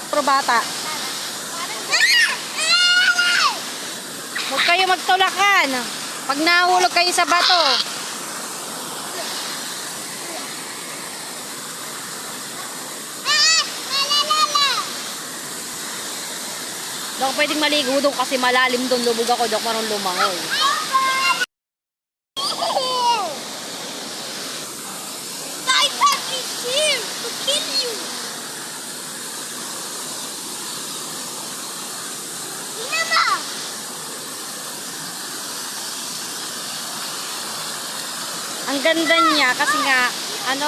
Puro bata. Huwag kayo magtulakan. Pag nahulog kayo sa bato. Doon pwedeng maligo doon kasi malalim doon. Lubog ako doon marunong lumangoy. Ang ganda niya kasi nga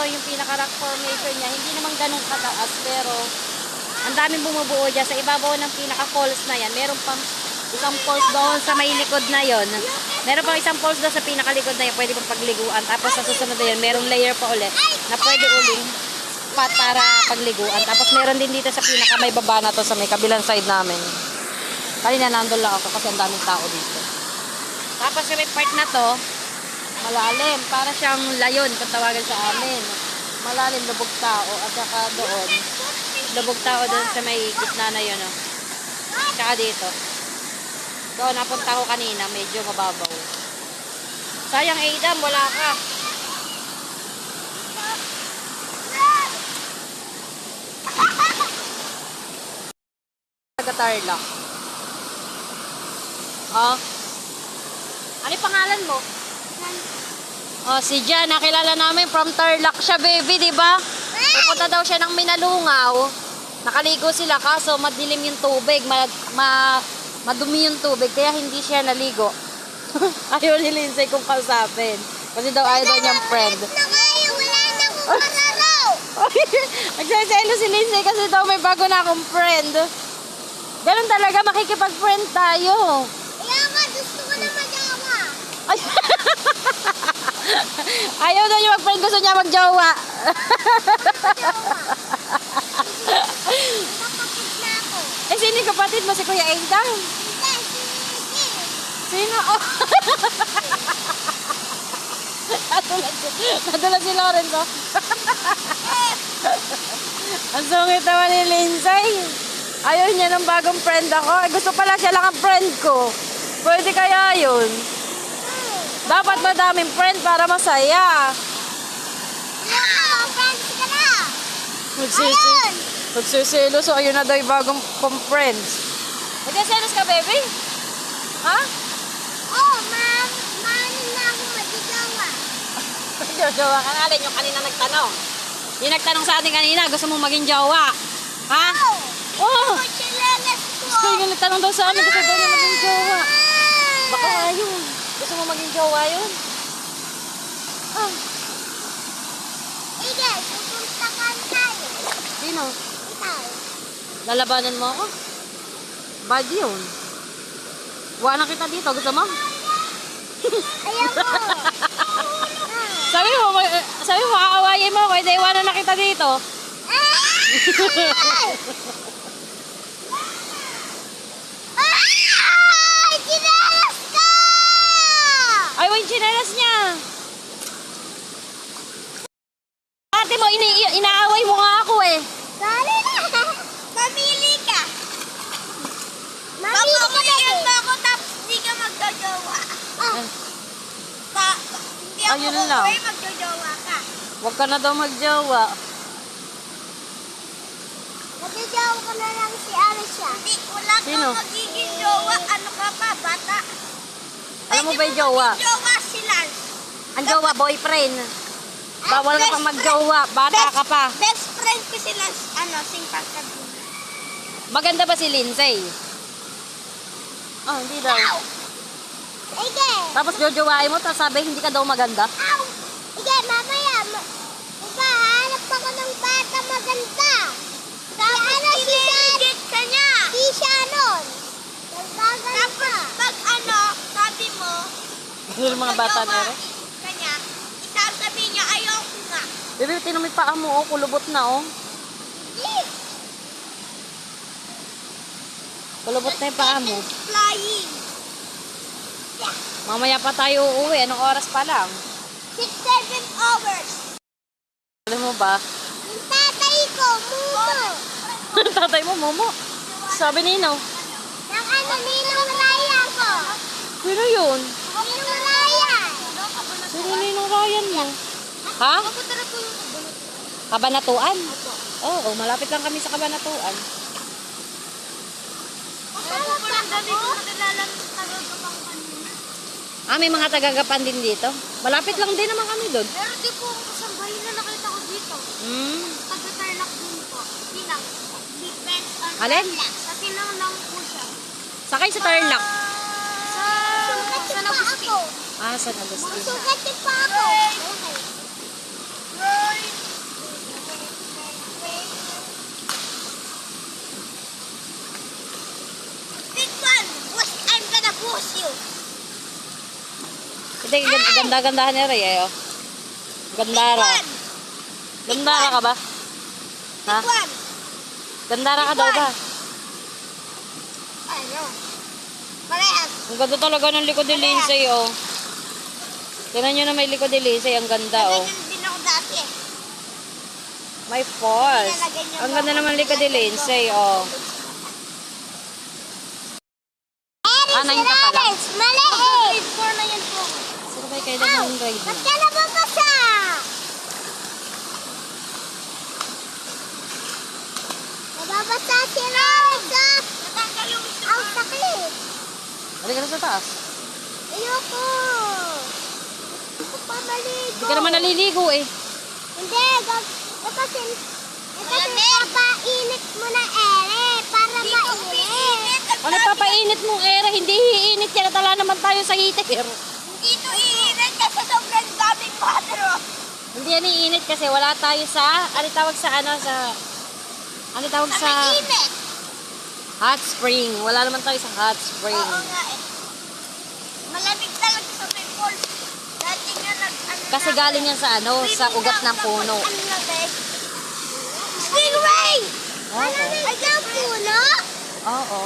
yung pinaka-rock formation niya hindi naman ganun kataas pero ang daming bumubuo dyan sa ibabaw ng pinaka-falls na yan. Meron pang isang falls doon sa may likod na yon. Meron pang isang falls doon sa pinakalikod na yun. Pwede pang pagliguan. Tapos sa susunod na yun, merong layer pa ulit na pwede uling spot para pagliguan. Tapos meron din dito sa pinaka may baba na to sa may kabilang side namin. Kanina nandun lang ako kasi ang daming tao dito. Tapos sa may part na to, malalim. Para siyang layon kung tawagan sa amin. Malalim, lubog tao. At saka doon, lubog tao doon sa may gitna na yun. Tsaka dito. Doon, napunta ko kanina. Medyo mababaw. Sayang, Adam, wala ka. Taga-Tarlac. Oh. Ano yung pangalan mo? Oh, si Jan, nakilala namin from Tarlac siya, baby, di ba? Pupunta daw siya ng Minalungaw. Nakaligo sila kaso madilim yung tubig, madumi yung tubig kaya hindi siya naligo. Ayaw ni Lindsay kung kausapin. Kasi daw ayaw daw niyang friend. Nagsaselo si Lindsay kasi daw may bago na akong friend. Ganun talaga, makikipag-friend tayo. Kaya nga, gusto ko na mag-awa. Ayaw daw niya mag-friend, gusto niya mag-jowa. Kapatid na ako. Eh, sino yung kapatid mo? Si Kuya Adam? Sino? Oh. Nadulas si Lorenzo. Ang sungit naman ni Lindsay. Ayaw niya ng bagong friend ako. Eh, gusto pala siya lang ang friend ko. Pwede kaya yun? Dapat madaming friend para masaya. Friends ka na. Magsiselos. So, ayun na daw yung bagong friends. Magsiselos ka, baby? Ha? Oh, ma'am. Manin na ako magigawa. Jowa ka nga rin. Yung kanina nagtanong. Yung nagtanong sa atin kanina, gusto mong maging jowa. Ha? Oh! Gusto yung nagtanong daw sa amin, gusto daw niya maging jowa. Baka ayun. Gusto mo maging jowa yun? Oh. Ige, pupunta ka tayo. Sino? Ikaw. Lalabanan mo ako? Bad yun. Wala na kita dito. Gusto mo? Ayaw ko. Sabi mo, aawayin mo ako. Hindi, iwanan na kita dito. Chinelas ka! Ayaw yung chinelas niya. Ate mo, inaaway mo nga ako eh. Dali na. Mamili ka. Mamili ka na ako tapos hindi ka magjojowa. Hindi ako Ayun lang. okay, magjojowa ka. Huwag ka na daw magjowa. Magjojowa ko na lang si Arisha. Hindi, wala Sino? kang magiging jowa. Ano ka pa, bata? Alam mo ba yung jowa? Pwede mo maging jowa si Lance. Ang jowa, boyfriend. Bawal ka pang magjowa. Bata ka pa. Best friend ko si Lance, singpang kabina. Maganda ba si Lindsay? Oh, hindi daw. Ige! Tapos jojowain mo, tapos sabi hindi ka daw maganda. Ow! Ige, mamaya. Diba, hanap ako ng bata maganda. Tapos sinigit ka niya. Si Shannon. Tapos pag sabi mo, Ano yung mga bata na rin? kanya, isasabi niya, ayoko nga. Bebe, tinumit pa mo, oh, kulubot na, oh. Kulubot na yung paa mo. Flying. Mamaya pa tayo uuwi. Anong oras pa lang? 6-7 hours. Alam mo ba? Yung tatay ko, Mumo. Tatay mo, Momo. Sabi nino. Ng ano, Ninong Ryan ko. Sino yun? Ninong Ryan. Sino ninong Ryan mo? Ha? Kabanatuan? Oo, malapit lang kami sa Kabanatuan. Ah, may mga tagagapan din dito. Malapit lang din naman kami doon. Pero di po ako sa bahay na nakita ko dito. Hmm. Taga-Tarlac din po. Tinang. Depends on Alin? Tarlac. Sa Tinang lang po siya. Sakay sa Tarlac. Sa San Agustin. Ah, San Agustin. Sukatin pa ako. Big one, boss, I'm gonna push you. Hindi, ganda-gandahan ni Ray, eh, oh. Gandara. Gandara ka ba? Ha? Big one. Gandara ka daw ba? Ano? Parehas. Ang ganda talaga ng likod ni Lindsay, oh. Tingnan nyo na may likod ni Lindsay, ang ganda, oh. Ganyan din ako dati eh. May falls. Ang ganda naman likod ni Lindsay, oh. Ah, 9 ka pala. Maliit! Grade 4 na yan po. Sino ba kayo daw ng grade? Ba't ka nababasa? Nababasa si Rosa. Natanggal yung ang sakit. Halika na sa taas. Ayoko. Gusto pa maligo. Hindi ka naman naliligo, eh. Hindi. Kasi papainit mo na ere para mainit. Ano papainit mong era? Hindi hiinit yan. Tala naman tayo sa heater. Dito iinit kasi sobrang daming water. Hindi yan iinit kasi wala tayo sa, ano tawag sa ano, ano tawag sa Mainit. hot spring. Wala naman tayo sa hot spring. Oo nga eh. Malamig talaga sa may falls. Dati nga Kasi galing yan sa ano, sa ugat ng puno. Stingray! Oo. Ay, ang puno? Oo.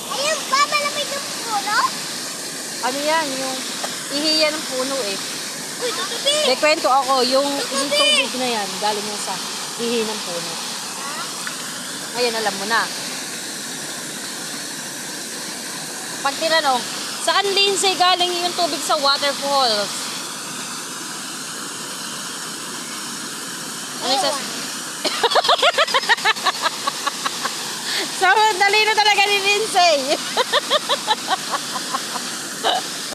Ayun ba, malamig ang puno? Ano yan, yung ihiya ng puno eh. Uy, tutubi! May kwento ako, yung tubig na yan, galing yan sa ihi ng puno. Ngayon alam mo na. Pag tinanong, saan Lindsay galing yung tubig sa waterfalls? Ano sa... So, dali na talaga ni Lindsay.